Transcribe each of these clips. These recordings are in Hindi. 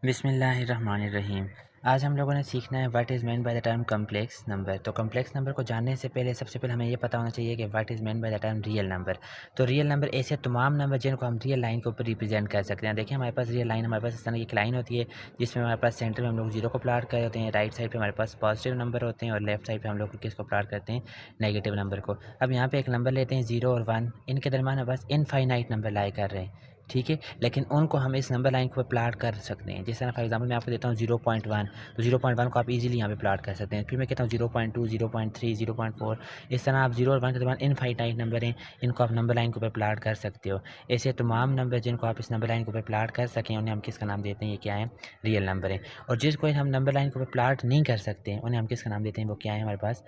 बिस्मिल्लाहिर्रहमानिर्रहीम। आज हम लोगों ने सीखना है what is main by the term complex number. तो कम्प्लेक्स नंबर को जानने से पहले सबसे पहले हमें ये पता होना चाहिए कि what is main by the term real number. तो रियल नंबर ऐसे तमाम नंबर जिनको हम रियल लाइन के ऊपर रिप्रेजेंट कर सकते हैं। देखिए हमारे पास रियल लाइन, हमारे पास इस तरह की एक लाइन होती है जिसमें हमारे पास सेंटर में हम लोग जीरो को प्लॉट कर होते हैं, राइट साइड पर हमारे पास पॉजिटिव नंबर होते हैं और लेफ्ट साइड पर हम लोग किसको प्लॉट करते हैं, नेगेटिव नंबर को। अब यहाँ पर एक नंबर लेते हैं 0 और 1, इनके दरमियान हमारे पास इनफाइनाइट नंबर लाई कर रहे हैं, ठीक है। लेकिन उनको हम इस नंबर लाइन को प्लॉट कर सकते हैं। जिस तरह फॉर एग्जांपल मैं आपको देता हूँ 0.1, तो 0.1 को आप इजीली यहाँ पे प्लॉट कर सकते हैं। फिर मैं कहता हूँ 0.2, 0.3, 0.4, इस तरह आप 0 और 1 के दरमियान इनफाइनाइट नंबर हैं, इनको आप नंबर लाइन के ऊपर प्लॉट कर सकते हो। ऐसे तमाम नंबर जिनको आप इस नंबर लाइन के ऊपर प्लॉट कर सकें उन्हें हम किसका नाम देते हैं, ये क्या है, रियल नंबर है। और जिसको हम नंबर लाइन के ऊपर प्लॉट नहीं कर सकते उन्हें हम किसका नाम देते हैं, वो क्या है हमारे पास,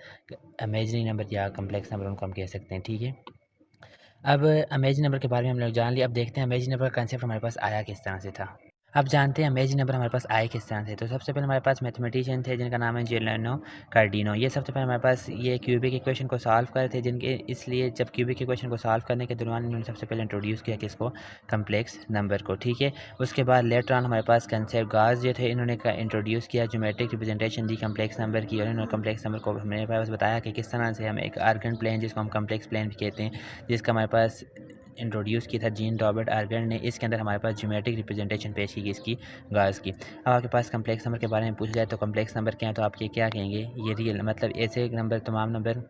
इमेजिनरी नंबर या कम्प्लेक्स नंबर उनको हम कह सकते हैं, ठीक है। अब इमेजिनरी नंबर के बारे में हम लोग जान लिया। अब देखते हैं इमेजिनरी नंबर का कंसेप्ट हमारे पास आया किस तरह से था। अब जानते हैं इमेजिनरी नंबर हमारे पास आए किस तरह से। तो सबसे पहले हमारे पास मैथमेटिशियन थे जिनका नाम है जिलियनो कार्डिनो। ये सबसे पहले हमारे पास ये क्यूबिक इक्वेशन को सॉल्व करे थे, जिनके इसलिए जब क्यूबिक इक्वेशन को सॉल्व करने के दौरान इन्होंने सबसे पहले इंट्रोड्यूस किया किसको, कम्प्लेक्स नंबर को, ठीक है। उसके बाद लेटर ऑन हमारे पास कंसेप्ट गाज जो थे, इन्होंने इंट्रोड्यूस किया ज्योमेट्रिक रिप्रेजेंटेशन दी कम्प्लेक्स नंबर की, और इन्होंने कम्प्लेक्स नंबर को हमारे पास बताया कि किस तरह से हम एक आर्गन प्लेन जिसको हम कम्प्लेक्स प्लेन भी कहते हैं, जिसका हमारे पास इंट्रोड्यूस किया था जीन रॉबर्ट आर्गन ने। इसके अंदर हमारे पास ज्योमेट्रिक रिप्रेजेंटेशन पेश की इसकी गाज की। अब आपके पास कम्प्लेक्स नंबर के बारे में पूछा जाए तो कम्प्लेक्स नंबर क्या है, तो आप ये क्या कहेंगे, ये रियल मतलब ऐसे नंबर, तमाम नंबर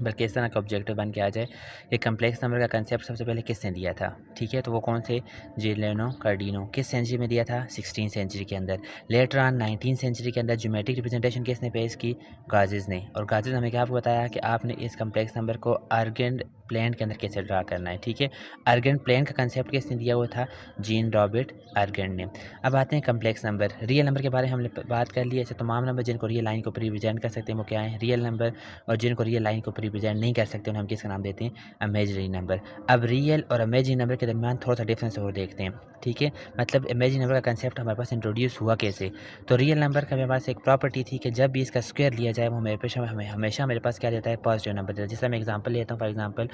बल्कि इस तरह का ऑब्जेक्टिव बन के आ जाए। ये कम्प्लेक्स नंबर का कंसेप्ट सबसे पहले किसने दिया था, ठीक है, तो वो कौन से, जिलियनो कार्डिनो। किस सेंचुरी में दिया था, 16th सेंचुरी के अंदर। लेटर ऑन 19th सेंचुरी के अंदर ज्योमेट्रिक रिप्रेजेंटेशन किसने पेश की, गाजेस ने। और गाजेस हमें क्या आपको बताया कि आपने इस कम्प्लेक्स नंबर को आर्गन प्लेन के अंदर कैसे ड्रा करना है, ठीक है। आर्गन प्लेन का कंसेप्ट किसने दिया हुआ था, जीन रॉबर्ट आर्गन ने। अब आते हैं कम्प्लेक्स नंबर। रियल नंबर के बारे में हमने बात कर ली। ऐसे तमाम नंबर जिनको रियल लाइन को रिप्रेजेंट कर सकते हैं वो क्या है, रियल नंबर। और जिनको रियल लाइन को रिप्रेजेंट नहीं कर सकते उन्हें हम किसका नाम देते हैं, इमेजिनरी नंबर। अब रियल और इमेजिनरी नंबर के दरमियान थोड़ा सा डिफरेंस और देखते हैं, ठीक है। मतलब इमेजिनरी नंबर का कंसेप्ट हमारे पास इंट्रोड्यूस हुआ कैसे। तो रियल नंबर का मेरे पास एक प्रॉपर्टी थी कि जब भी इसका स्क्वायर लिया जाए वो हमें हमेशा मेरे पास क्या देता है, पॉजिटिव नंबर देता है। जैसे मैं एग्जांपल लेता हूँ, फॉर एग्जांपल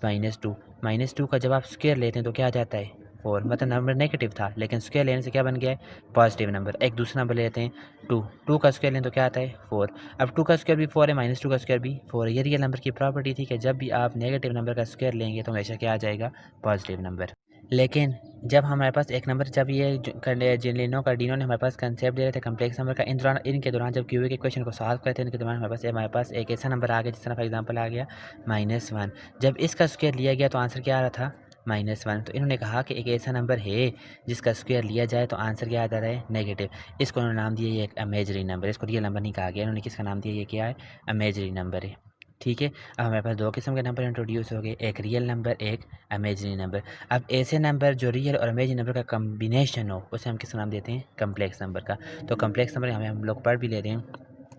-2। -2 का जब आप स्क्वायर लेते हैं तो क्या आ जाता है, 4। मतलब नंबर नेगेटिव था लेकिन स्क्वायर लेने से क्या बन गया है, पॉजिटिव नंबर। एक दूसरा नंबर लेते हैं 2। 2 का स्क्वायर लें तो क्या आता है, 4। अब 2 का स्क्वायर भी 4 है, -2 का स्क्वायर भी 4 है। ये रियल नंबर की प्रॉपर्टी थी कि जब भी आप नेगेटिव नंबर का स्क्वायर लेंगे तो हमेशा क्या आ जाएगा, पॉजिटिव नंबर। लेकिन जब हमारे पास एक नंबर, जब ये जिलियनो कार्डिनो ने हमारे पास कंसेप्ट दे रहे थे कम्प्लेक्स नंबर का, इनके दौरान जब क्यूबिक इक्वेशन को सॉल्व करते हैं इनके दौरान हमारे पास एक ऐसा नंबर आ गया जिस तरह फॉर एग्जांपल आ गया -1। जब इसका स्क्वायर लिया गया तो आंसर क्या आ रहा था, -1। तो इन्होंने कहा कि एक ऐसा नंबर है जिसका स्क्वायर लिया जाए तो आंसर क्या आता है, नेगेटिव। इसको उन्होंने नाम दिया ये एक इमेजिनरी नंबर। इसको रियल नंबर नहीं कहा गया, इन्होंने किसका नाम दिया, ये क्या है, इमेजिनरी नंबर है, ठीक है। अब हमारे पास दो किस्म के नंबर इंट्रोड्यूस हो गए, एक रियल नंबर, एक इमेजिनरी नंबर। अब ऐसे नंबर जो रियल और इमेजिनरी नंबर का कम्बिनेशन हो उसे हम किसका नाम देते हैं, कम्प्लेक्स नंबर का। तो कम्प्लेक्स नंबर हम लोग पढ़ भी लेते हैं,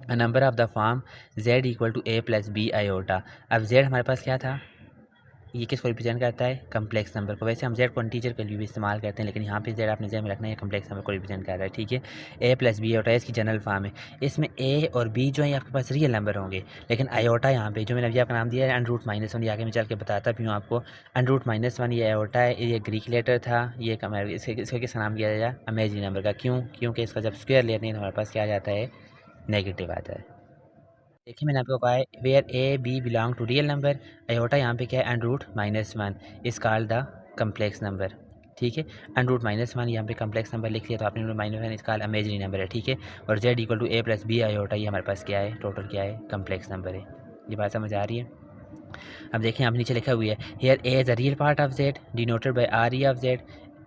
a number of the form z = a + b iota. अब z हमारे पास क्या था, ये किसको रिप्रेजेंट करता है, कम्प्लेक्स नंबर को। वैसे हम z को इंटीजर के लिए भी इस्तेमाल करते हैं लेकिन यहाँ पे z आपने z में रखना है, कम्प्लेक्स नंबर को रिप्रेजेंट कर रहा है, ठीक है। a + b आयोटा इसकी जनरल फॉर्म है। इसमें a और b जो है आपके पास रियल नंबर होंगे, लेकिन आयोटा यहाँ पे जो मैंने अभी आपका नाम दिया है √-1, ये आगे मैं चल के बताता भी हूँ आपको। √-1 ये आयोटा है, ये ग्रीक लेटर था, ये इसका किसका नाम दिया जाएगा, इमेजिनरी नंबर का। क्यों, क्योंकि इसका जब स्क्वायर लेते हैं तो हमारे पास क्या आ जाता है, नेगेटिव आता है। देखिए मैंने आपको कहा है where a b belong to real number, iota यहाँ पे क्या है, √-1 इस कॉल्ड द कम्प्लेक्स नंबर, ठीक है। √-1 यहाँ पे कम्प्लेक्स नंबर लिख लिया तो आपने -1 इस कॉल्ड इमेजिनरी नंबर है, ठीक है। और z = a + b आयोटा ये हमारे पास क्या है, टोटल क्या है, कम्प्लेक्स नंबर है। ये बात समझ आ रही है। अब देखिए यहाँ पे नीचे लिखा हुआ है here a is a real part of z denoted by RE of z,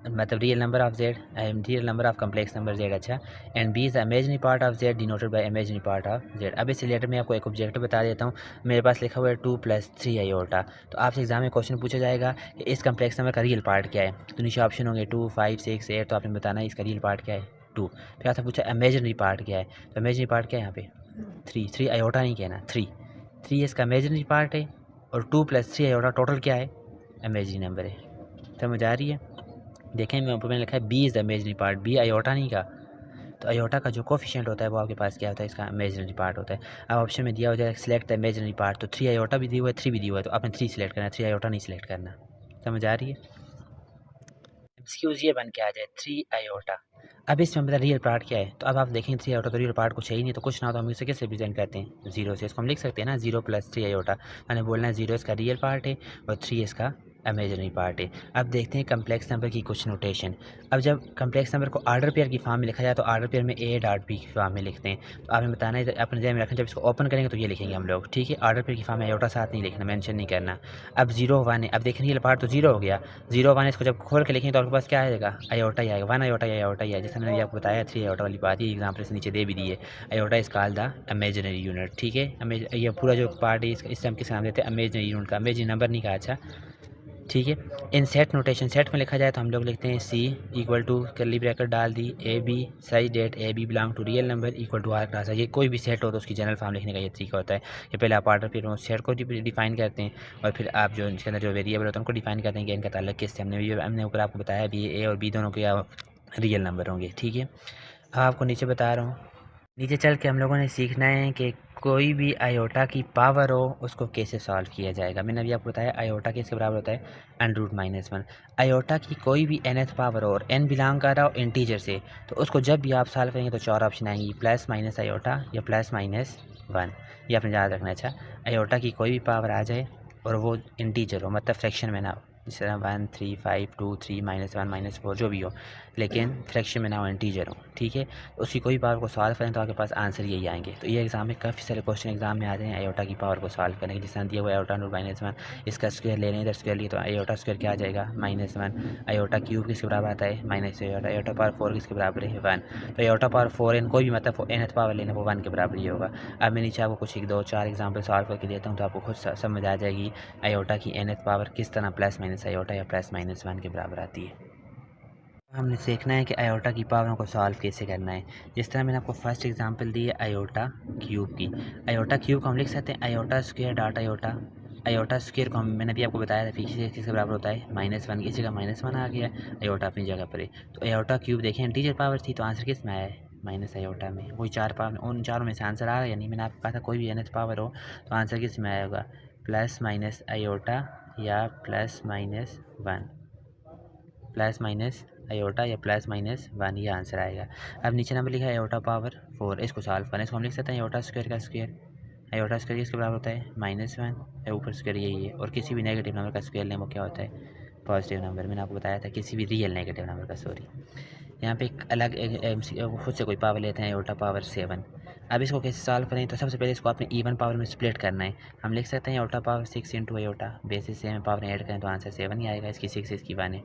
मतलब real number of z and real number of complex number z, अच्छा। And b is imaginary part of z denoted by imaginary part of z। अब इस रिलेटेड में आपको एक ऑब्जेक्टिव बता देता हूँ। मेरे पास लिखा हुआ है 2 + 3 आयोटा। तो आपसे एग्जाम में क्वेश्चन पूछा जाएगा कि इस कम्प्लेक्स नंबर का रियल पार्ट क्या है। तो नीचे ऑप्शन होंगे 2, 5, 6, 8। तो आपने बताना है इसका रियल पार्ट क्या है, 2। फिर आपसे पूछा इमेजिनरी पार्ट क्या है, तो इमेजिनरी पार्ट क्या है यहाँ पे, 3 आयोटा नहीं कहना, 3 इसका इमेजिनरी पार्ट है। और 2 + 3 आयोटा टोटल क्या है, इमेजिनरी नंबर है। समझ आ रही है। देखें मैं ऊपर मैंने लिखा है b is the imaginary part, b iota नहीं का। तो आयोटा का जो कोफिशिएंट होता है वो आपके पास क्या होता है, इसका इमेजिनरी पार्ट होता है। अब ऑप्शन में दिया हो जाए सिलेक्ट द इमेजिनरी पार्ट, तो 3 आयोटा भी दिया हुआ है, 3 भी दिया हुआ है, तो आपने 3 सिलेक्ट करना है, 3 आयोटा नहीं सिलेक्ट करना। समझ आ रही है। एक्सक्यूज़ ये बन के आ जाए 3 आयोटा, अब इसमें मतलब रियल पार्ट क्या है, तो अब आप देखें 3 आयोटा तो रियल पार्ट कुछ है ही नहीं, तो कुछ ना हो तो हम इसे कैसे रिप्रेजेंट करते हैं 0 से। इसको हम लिख सकते हैं ना 0 + 3 आयोटा, मैंने बोलना है 0 इसका रियल पार्ट है और 3 इसका इमेजिनरी पार्ट है। अब देखते हैं कम्प्लेक्स नंबर की कुछ नोटेशन। अब जब कम्प्लेक्स नंबर को ऑर्डर पेयर की फॉर्म में लिखा जाए तो ऑर्डर पेयर में A डॉट B की फॉर्म में लिखते हैं। तो आपने बताना है, अपने ध्यान में रखना, जब इसको ओपन करेंगे तो ये लिखेंगे हम लोग, ठीक है। ऑर्डर पेयर की फॉर्म में आयोटा साथ नहीं लिखना, मेंशन नहीं करना। अब 0 1 है, अब देखें रियल पार्ट तो 0 हो गया, 0 1 इसको जब खोल के लिखेंगे तो आपके पास क्या आएगा, आयोटा ही आएगा, 1 आयोटा या आयोटा ही है। जैसे मैंने आपको बताया 3 आयोटा वाली बात, ये एग्जाम्पल से नीचे दे भी दी है। Iota is called the imaginary unit, ठीक है। ये पूरा जो पार्ट है इससे हम किस नाम देते हैं, इमेजिनरी यूनिट का, इमेजिनरी नंबर नहीं कहा, अच्छा ठीक है। इन सेट नोटेशन, सेट में लिखा जाए तो हम लोग लिखते हैं C equal to curly bracket डाल दी AB such that AB belong to real number equal to R class है। ये कोई भी सेट हो तो उसकी जनरल फॉर्म लिखने का ये तरीका होता है। ये पहले आप ऑर्डर फिर सेट को डिफाइन करते हैं और फिर आप जो इसके अंदर जो वेरिएबल होता है उनको डिफाइन करते हैं कि इनका ताल्लुक किससे। हमने ऊपर आपको बताया भी A और B दोनों के रियल नंबर होंगे, ठीक है। अब आपको नीचे बता रहा हूँ, नीचे चल के हम लोगों ने सीखना है कि कोई भी आयोटा की पावर हो उसको कैसे सॉल्व किया जाएगा। मैंने अभी आपको बताया आयोटा किसके बराबर होता है, √-1। आयोटा की कोई भी nth पावर हो और n बिलोंग कर रहा हो इंटीजर से, तो उसको जब भी आप सॉल्व करेंगे तो 4 ऑप्शन आएंगी, +- आयोटा या +-1। ये आपने याद रखना है। अच्छा, आयोटा की कोई भी पावर आ जाए और वो इंटीजर हो, मतलब फ्रैक्शन में ना हो, जिस तरह 1 3 5 2 3 -1 -4 जो भी हो, लेकिन फ्रैक्शन में ना हो, इंटीजर हो, ठीक है। तो उसकी कोई पावर को सॉल्व करें तो आपके पास आंसर यही आएंगे। तो ये एग्जाम में काफ़ी सारे क्वेश्चन एग्जाम में आते हैं आयोटा की पावर को सॉल्व करने के। जिस तरह दिया हुआ आयोटा √-1, इसका स्क्वायर ले लें, इधर स्क्वायर लिए तो आयोटा स्क्वायर क्या आ जाएगा, -1। आयोटा क्यूब किसके बराबर आता है, -, आयोटा पावर 4 किसके बराबर है, 1। तो आयोटा पावर 4 इन कोई भी मतलब nth पावर लेना वो 1 के बराबर ही होगा। अब मैं नीचे आपको कुछ 1 2 4 एग्जाम्पल सॉल्व करके देता हूँ तो आपको खुद समझ आ जाएगी आयोटा की nth पावर किस तरह +- आयोटा या +-1 के बराबर आती है। हमने सीखना है कि आयोटा की पावरों को सॉल्व कैसे करना है। जिस तरह मैंने आपको फर्स्ट एग्जांपल दी है आयोटा क्यूब की। आयोटा क्यूब को हम लिख सकते हैं iota square dot iota. Iota square को मैंने भी आपको बताया था पीछे किसके बराबर होता है, -1। किसी का -1 आ गया, आयोटा अपनी जगह पर है। तो आयोटा क्यूब देखें इंटीजर पावर थी तो आंसर किस में आया है, माइनस आयोटा में। वही 4 पावर, उन चारों में से आंसर आ रहा है, यानी मैंने आपको कहा था कोई भी nth पावर हो तो आंसर किस में आएगा, +- आयोटा या +-1, +- आयोटा या +-1, ये आंसर आएगा। अब नीचे नंबर लिखा है आयोटा पावर 4, इसको सॉल्व करना है। इसको हम लिख सकते हैं आयोटा स्क्वायर का स्क्वायर। आयोटा स्क्वायर किसके बराबर होता है, -1, ऊपर स्क्वायर यही है। और किसी भी नेगेटिव नंबर का स्क्वायर लें वो क्या होता है, पॉजिटिव नंबर। मैंने आपको बताया था किसी भी रियल नेगेटिव नंबर का, सॉरी। यहाँ पे एक अलग खुद से कोई पावर लेते हैं आयोटा पावर 7। अब इसको कैसे सॉल्व करें, तो सबसे पहले इसको आपने इवन पावर में स्प्लिट करना है। हम लिख सकते हैं आयोटा पावर 6 × आयोटा, बेसिस से पावर ऐड करें तो आंसर 7 ही आएगा। इसकी 6 इसकी 1 है,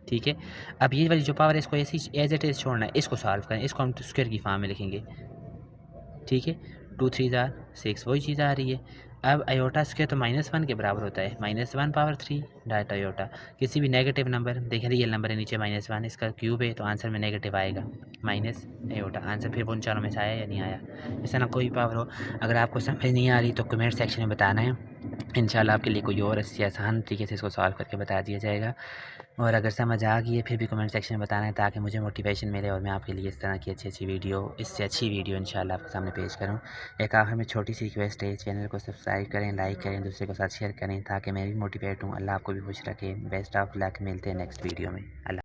ठीक है। अब ये वाली जो पावर है इसको ऐसी एज इट इज़ छोड़ना है, इसको सॉल्व करें। इसको हम स्क्वायर की फॉर्म में लिखेंगे, ठीक है। 2 3 6 वही चीज़ आ रही है। अब आयोटा स्क्वायर तो -1 के बराबर होता है, -1 पावर 3 डॉट आयोटा। किसी भी नेगेटिव नंबर देखें, रियल नंबर है नीचे -1, इसका क्यूब है तो आंसर में नेगेटिव आएगा, माइनस आयोटा। आंसर फिर उन चारों में से आया या नहीं आया। इस तरह कोई पावर हो, अगर आपको समझ नहीं आ रही तो कमेंट सेक्शन में बताना है, इंशाल्लाह आपके लिए कोई और अच्छी आसान तरीके से इसको सॉल्व करके बता दिया जाएगा। और अगर समझ आ गई है फिर भी कमेंट सेक्शन में बताना है ताकि मुझे मोटिवेशन मिले और मैं आपके लिए इस तरह की अच्छी वीडियो, इससे अच्छी वीडियो इंशाल्लाह आपके सामने पेश करूं। एक आखिर में छोटी सी रिक्वेस्ट है, चैनल को सब्सक्राइब करें, लाइक करें, दूसरे को साथ शेयर करें ताकि मैं भी मोटिवेट हूँ। अल्लाह आपको भी खुश रखे। बेस्ट ऑफ लक, मिलते हैं नेक्स्ट वीडियो में। अल्लाह।